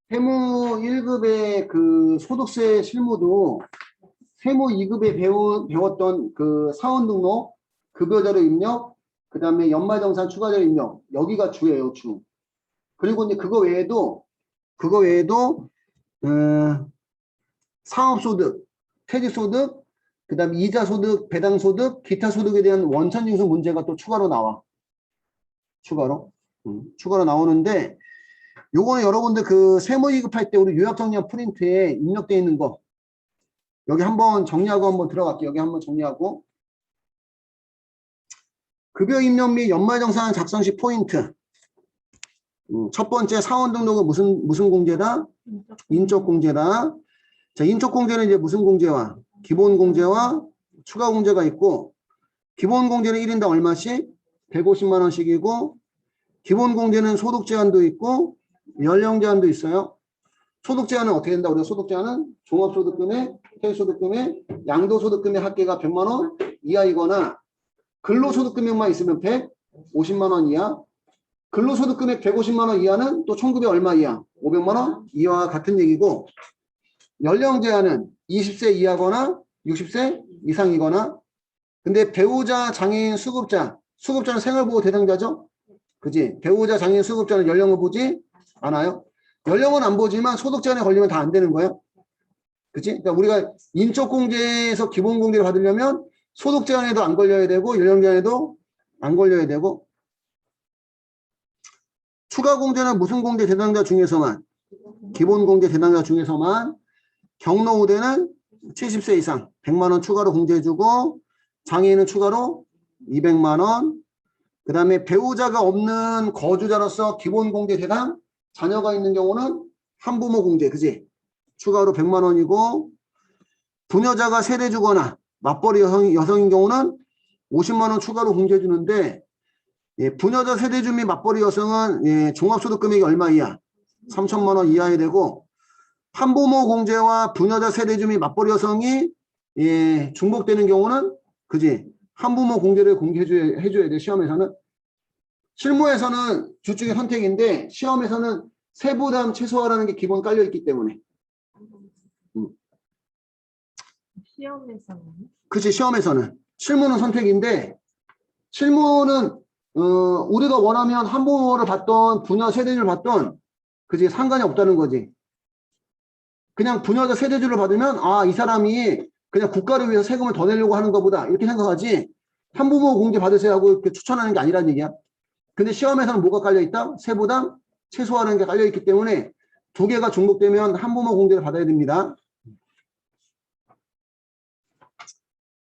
세무 1급의 그 소득세 실무도 세무 2급에 배웠던 그 사원 등록, 급여자료 입력, 그 다음에 연말정산 추가자료 입력, 여기가 주예요, 주. 그리고 이제 그거 외에도, 사업소득, 퇴직소득, 그 다음에 이자소득, 배당소득, 기타소득에 대한 원천징수 문제가 또 추가로 나와. 추가로 나오는데, 요거는 여러분들 그 세무 2급 할 때 우리 요약정리한 프린트에 입력되어 있는 거, 여기 한번 정리하고 한번 들어갈게요. 여기 한번 정리하고. 급여 입력 및 연말정산 작성 시 포인트. 첫 번째 사원 등록은 무슨 공제다? 인적 공제다. 자, 인적 공제는 이제 무슨 공제와? 기본 공제와 추가 공제가 있고, 기본 공제는 1인당 얼마씩? 150만 원씩이고, 기본 공제는 소득 제한도 있고, 연령 제한도 있어요. 소득 제한은 어떻게 된다? 우리가 소득 제한은 종합소득금의, 퇴소득금의, 양도소득금의 합계가 100만 원 이하이거나, 근로소득금액만 있으면 150만 원 이하, 근로소득금액 150만 원 이하는 또 총급이 얼마 이하? 500만 원 이하와 같은 얘기고, 연령 제한은 20세 이하거나 60세 이상이거나, 근데 배우자, 장애인, 수급자는 생활보호 대상자죠? 그지? 배우자, 장애인, 수급자는 연령을 보지 않아요. 연령은 안 보지만 소득 제한에 걸리면 다 안 되는 거예요. 그치? 그러니까 우리가 인적공제에서 기본공제를 받으려면 소득 제한에도 안 걸려야 되고, 연령 제한에도 안 걸려야 되고, 추가 공제는 무슨 공제 대상자 중에서만, 기본 공제 대상자 중에서만, 경로 우대는 70세 이상 100만 원 추가로 공제해주고, 장애인은 추가로 200만 원, 그 다음에 배우자가 없는 거주자로서 기본 공제 대상, 자녀가 있는 경우는 한부모 공제, 그지? 추가로 100만 원이고, 부녀자가 세대 주거나 맞벌이 여성인 경우는 50만 원 추가로 공제해 주는데, 예, 부녀자 세대 주 및 맞벌이 여성은 예, 종합소득 금액이 얼마 이하? 3천만 원 이하에 되고, 한부모 공제와 부녀자 세대 주 및 맞벌이 여성이 예, 중복되는 경우는 그지? 한부모 공제를 해줘야 돼. 시험에서는. 실무에서는 둘 중에 선택인데 시험에서는 세부담 최소화라는 게 기본 깔려 있기 때문에. 시험에서는? 그치, 시험에서는. 실무는 선택인데, 실무는, 우리가 원하면 한부모를 받던, 부녀 세대주를 받던, 그지, 상관이 없다는 거지. 그냥 부녀자 세대주를 받으면, 아, 이 사람이 그냥 국가를 위해서 세금을 더 내려고 하는 것보다, 이렇게 생각하지, 한부모 공제 받으세요 하고 이렇게 추천하는 게 아니라는 얘기야. 근데 시험에서는 뭐가 깔려 있다? 세부담 최소화라는 게 깔려 있기 때문에, 두 개가 중복되면 한부모 공제를 받아야 됩니다.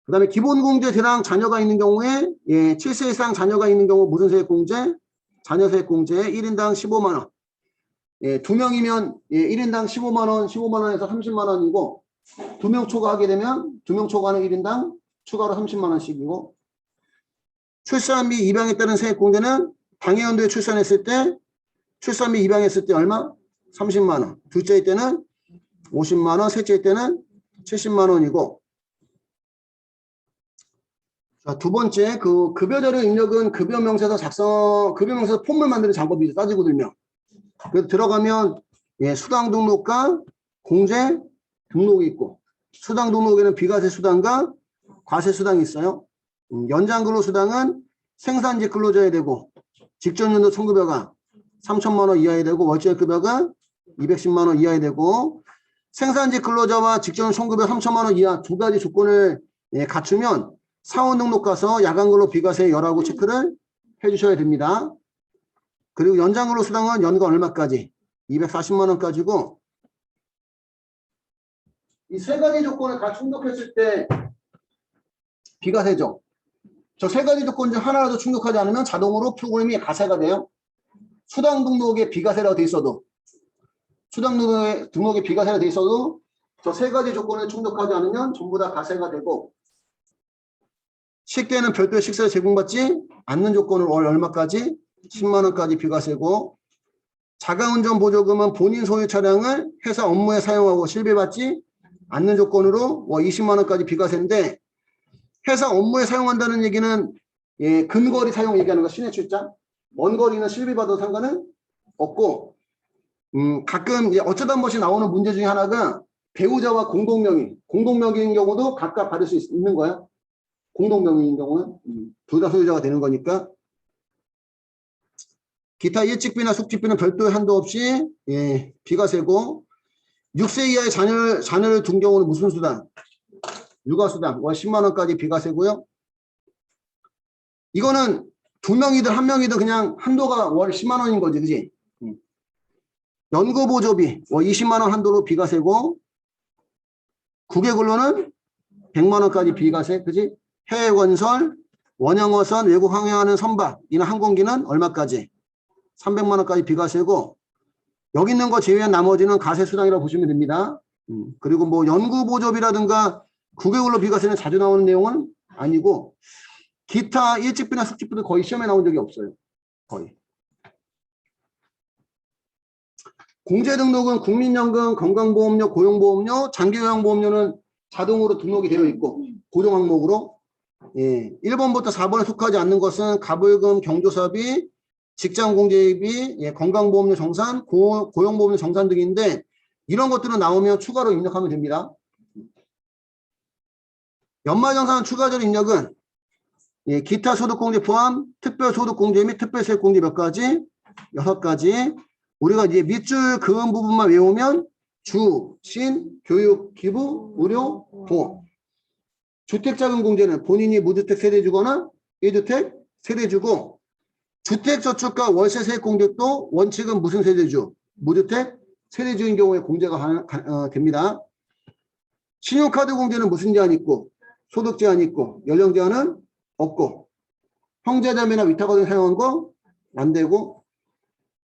그 다음에 기본공제 대상 자녀가 있는 경우에 예, 7세 이상 자녀가 있는 경우 무슨 세액공제? 자녀세액공제 1인당 15만 원. 예, 2명이면 예, 1인당 15만 원, 15만 원에서 30만 원이고 2명 초과하게 되면 2명 초과는 1인당 추가로 30만 원씩이고 출산 및 입양에 따른 세액공제는 당해연도에 출산했을 때 출산 및 입양했을 때 얼마? 30만 원. 둘째일 때는 50만 원, 셋째일 때는 70만 원이고 자, 두 번째, 그 급여자료 입력은 급여명세서 폼을 만드는 작업이죠. 따지고 들면. 그래서 들어가면, 예, 수당 등록과 공제 등록이 있고, 수당 등록에는 비과세 수당과 과세 수당이 있어요. 연장 근로수당은 생산직 근로자에 되고, 직전연도 총급여가 3천만 원 이하에 되고, 월별 급여가 210만 원 이하에 되고, 생산직 근로자와 직전 총급여 3천만 원 이하 두 가지 조건을 예, 갖추면 사원 등록 가서 야간근로 비과세 열하고 체크를 해주셔야 됩니다. 그리고 연장근로 수당은 연간 얼마까지? 240만 원까지고 이 세 가지 조건을 다 충족했을 때 비과세죠. 저 세 가지 조건 중 하나라도 충족하지 않으면 자동으로 프로그램이 가세가 돼요. 수당 등록에 비과세라고 돼 있어도 수당 등록에 비과세가 돼 있어도 저 세 가지 조건을 충족하지 않으면 전부 다 가세가 되고 식대는 별도의 식사를 제공받지 않는 조건을 월 얼마까지? 10만 원까지 비과세고 자가운전 보조금은 본인 소유 차량을 회사 업무에 사용하고 실비받지 않는 조건으로 월 20만 원까지 비과세인데 회사 업무에 사용한다는 얘기는 예, 근거리 사용 얘기하는 거 시내 출장 먼 거리는 실비받아도 상관은 없고 가끔 이제 어쩌다 한 번씩 나오는 문제 중에 하나가 배우자와 공동명의인 경우도 각각 받을 수 있는 거야. 공동명의인 경우는 둘 다 소유자가 되는 거니까. 기타 일찍비나 숙직비는 별도의 한도 없이 예, 비과세고 6세 이하의 자녀를 둔 경우는 무슨 수당? 육아수당 월 10만 원까지 비과세고요. 이거는 두 명이든 한 명이든 그냥 한도가 월 10만 원인 거지, 그지? 연구보조비 월 20만 원 한도로 비과세고 국외 근로는 100만 원까지 비과세, 그지? 해외 건설, 원형어선, 외국 항해하는 선박, 이나 항공기는 얼마까지? 300만 원까지 비과세고 여기 있는 거 제외한 나머지는 가세수당이라고 보시면 됩니다. 그리고 뭐 연구보조비라든가 국외 근로 비과세는 자주 나오는 내용은 아니고 기타 일찍비나 숙직비도 거의 시험에 나온 적이 없어요. 거의. 공제 등록은 국민연금, 건강보험료, 고용보험료, 장기요양보험료는 자동으로 등록이 되어 있고 고정 항목으로 예, 1번부터 4번에 속하지 않는 것은 가불금, 경조사비, 직장공제비, 예, 건강보험료 정산, 고용보험료 정산 등인데 이런 것들은 나오면 추가로 입력하면 됩니다. 연말정산 추가적 입력은 예, 기타 소득공제 포함 특별소득공제 및 특별세액공제 몇 가지? 6가지. 우리가 이제 밑줄 그은 부분만 외우면 주, 신, 교육, 기부, 의료, 보험. 주택자금 공제는 본인이 무주택 세대주거나 1주택 세대주고 주택저축과 월세세액 공제도 원칙은 무슨 세대주? 무주택 세대주인 경우에 공제가 됩니다. 신용카드 공제는 무슨 제한 있고 소득 제한 있고 연령 제한은 없고 형제자매나 위탁과 등 사용한 거 안 되고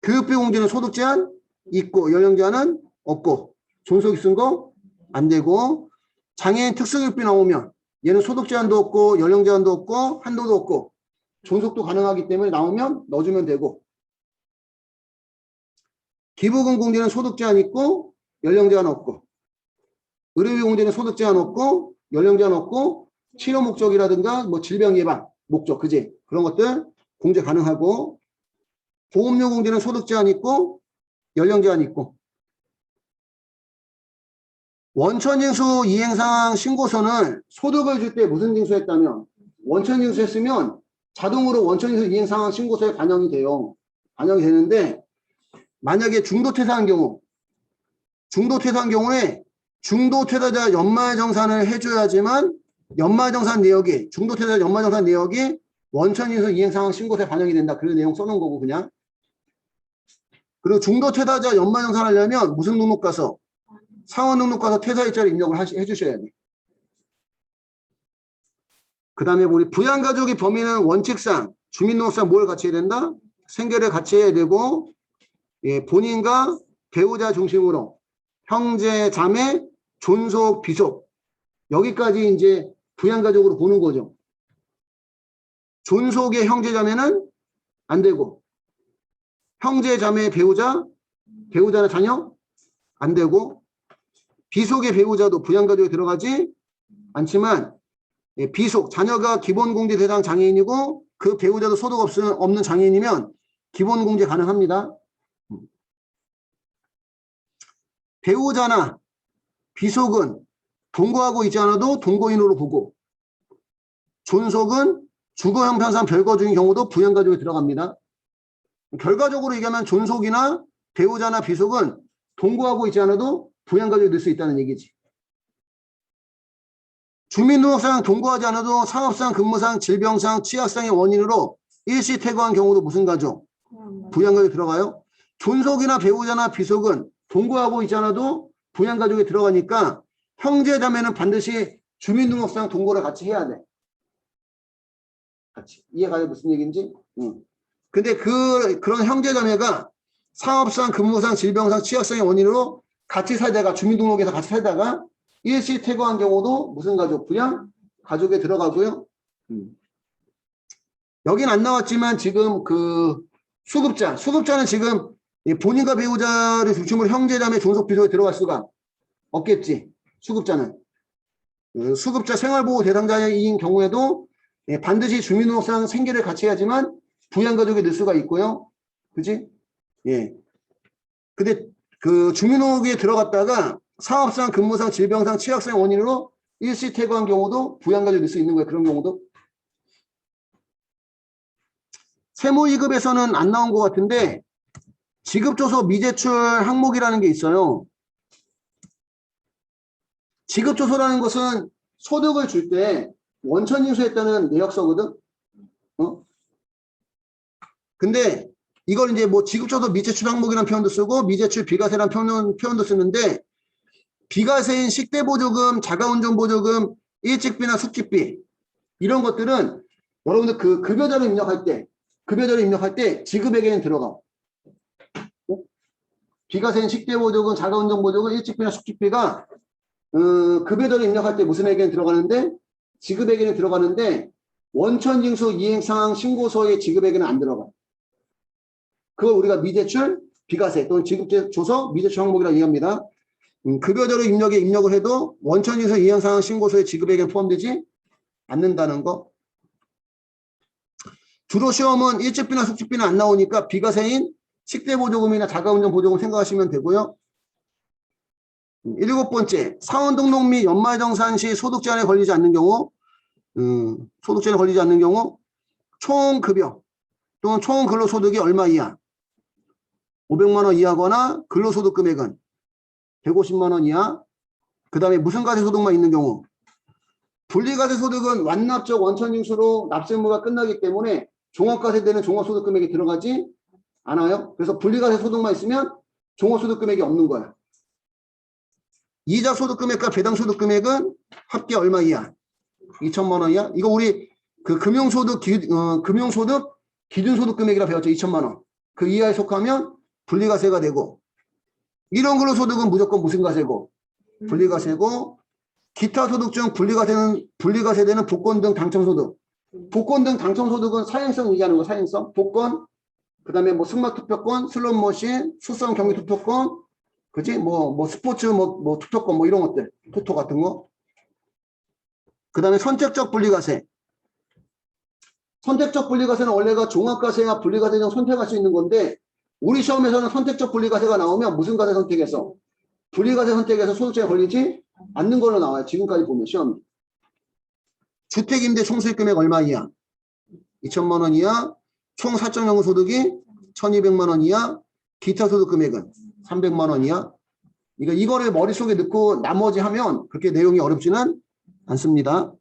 교육비 공제는 소득 제한 있고 연령 제한은 없고 존속이 쓴 거 안 되고 장애인 특수교육비 나오면 얘는 소득 제한도 없고 연령 제한도 없고 한도도 없고 존속도 가능하기 때문에 나오면 넣어주면 되고 기부금 공제는 소득 제한 있고 연령 제한 없고 의료비 공제는 소득 제한 없고 연령 제한 없고 치료 목적이라든가 뭐 질병 예방 목적 그지 그런 것들 공제 가능하고 보험료 공제는 소득 제한 있고 연령 제한 있고 원천징수 이행사항 신고서는 소득을 줄 때 무슨 징수했다면 원천징수 했으면 자동으로 원천징수 이행사항 신고서에 반영이 돼요. 반영이 되는데 만약에 중도퇴사한 경우에 중도퇴사자 연말정산을 해줘야지만 연말정산 내역이 중도퇴사자 연말정산 내역이 원천징수 이행사항 신고서에 반영이 된다. 그런 내용 써놓은 거고 그냥. 그리고 중도퇴사자 연말정산 하려면 무슨 등록 가서 상원 등록 가서 퇴사일자를 입력을 해주셔야 돼. 그 다음에 우리 부양가족의 범위는 원칙상 주민등록상 뭘 같이 해야 된다? 생계를 같이 해야 되고 예, 본인과 배우자 중심으로 형제, 자매, 존속, 비속 여기까지 이제 부양가족으로 보는 거죠. 존속의 형제, 자매는 안 되고 형제, 자매, 배우자나 자녀 안 되고 비속의 배우자도 부양가족에 들어가지 않지만 예, 비속, 자녀가 기본공제 대상 장애인이고 그 배우자도 소득 없는 장애인이면 기본공제 가능합니다. 배우자나 비속은 동거하고 있지 않아도 동거인으로 보고 존속은 주거 형편상 별거 중인 경우도 부양가족에 들어갑니다. 결과적으로 얘기하면 존속이나 배우자나 비속은 동거하고 있지 않아도 부양가족에 넣을 수 있다는 얘기지. 주민등록상 동거하지 않아도 상업상, 근무상, 질병상, 취약상의 원인으로 일시 퇴거한 경우도 무슨 가족? 부양가족에 들어가요. 존속이나 배우자나 비속은 동거하고 있지 않아도 부양가족에 들어가니까 형제자매는 반드시 주민등록상 동거를 같이 해야 돼. 같이. 이해가요? 무슨 얘기인지? 근데 그런 형제자매가 상업상, 근무상, 질병상, 취약상의 원인으로 같이 살다가 주민등록에서 같이 살다가 일시 퇴거한 경우도 무슨 가족? 부양 가족에 들어가고요. 여긴 안 나왔지만 지금 그 수급자는 지금 본인과 배우자를 중심으로 형제자매 존속 비속에 들어갈 수가 없겠지. 수급자는 수급자 생활보호 대상자인 경우에도 반드시 주민등록상 생계를 같이 해야지만 부양가족에 넣을 수가 있고요. 그지? 예. 근데 그 주민등록에 들어갔다가 사업상, 근무상, 질병상, 취약상 원인으로 일시 퇴거한 경우도 부양가족이 될 수 있는 거예요. 그런 경우도. 세무이급에서는 안 나온 것 같은데 지급조서 미제출 항목이라는 게 있어요. 지급조서라는 것은 소득을 줄 때 원천 인수했다는 내역서거든. 근데 이걸 이제 뭐 지급조서 미제출 항목이라는 표현도 쓰고 미제출 비과세라는 표현도 쓰는데 비과세인 식대보조금, 자가운전보조금, 일찍비나 숙직비 이런 것들은 여러분들 그 급여자료 입력할 때 지급액에는 들어가. 비과세인 식대보조금, 자가운전보조금, 일찍비나 숙직비가 급여자료 입력할 때 무슨 액에는 들어가는데 지급액에는 들어가는데 원천징수 이행상황 신고서의 지급액에는 안 들어가. 그걸 우리가 미제출, 비과세 또는 지급조서 미제출 항목이라고 얘기합니다. 급여자료 입력에 입력을 해도 원천징수 이행상황 신고서의 지급액에 포함되지 않는다는 거. 주로 시험은 일찍비나 숙직비는 안 나오니까 비과세인 식대보조금이나 자가운전보조금 생각하시면 되고요. 7번째, 사원등록 및 연말정산 시 소득제한에 걸리지 않는 경우, 총급여 또는 총근로소득이 얼마 이하, 500만 원 이하거나 근로소득 금액은 150만 원 이하, 그 다음에 무슨 가세소득만 있는 경우, 분리가세소득은 완납적 원천징수로 납세의무가 끝나기 때문에 종합가세되는 종합소득 금액이 들어가지 않아요. 그래서 분리가세소득만 있으면 종합소득 금액이 없는 거야. 이자소득 금액과 배당소득 금액은 합계 얼마 이하? 2천만 원 이하? 이거 우리 그 금융소득 기준소득 금액이라 배웠죠. 2천만 원. 그 이하에 속하면 분리가세가 되고, 이런 근로소득은 무조건 무슨 가세고? 분리가세고, 기타 소득 중 분리가세되는 복권 등 당첨소득. 복권 등 당첨소득은 사행성 얘기하는 거, 사행성. 복권, 그 다음에 뭐 승마투표권, 슬롯머신, 수성 경기투표권, 그지? 뭐 스포츠, 투표권, 이런 것들. 토토 같은 거. 그 다음에 선택적 분리가세. 선택적 분리가세는 원래가 종합가세와 분리가세 중 선택할 수 있는 건데, 우리 시험에서는 선택적 분리가세가 나오면 무슨 가세 선택해서? 분리가세 선택해서 소득세에 걸리지 않는 걸로 나와요. 지금까지 보면 시험이. 주택임대 총수익금액 얼마 이하? 2천만 원 이하, 총 사적 소득이 1,200만 원 이하, 기타 소득 금액은 300만 원 이하. 그러니까 이거를 머릿속에 넣고 나머지 하면 그렇게 내용이 어렵지는 않습니다.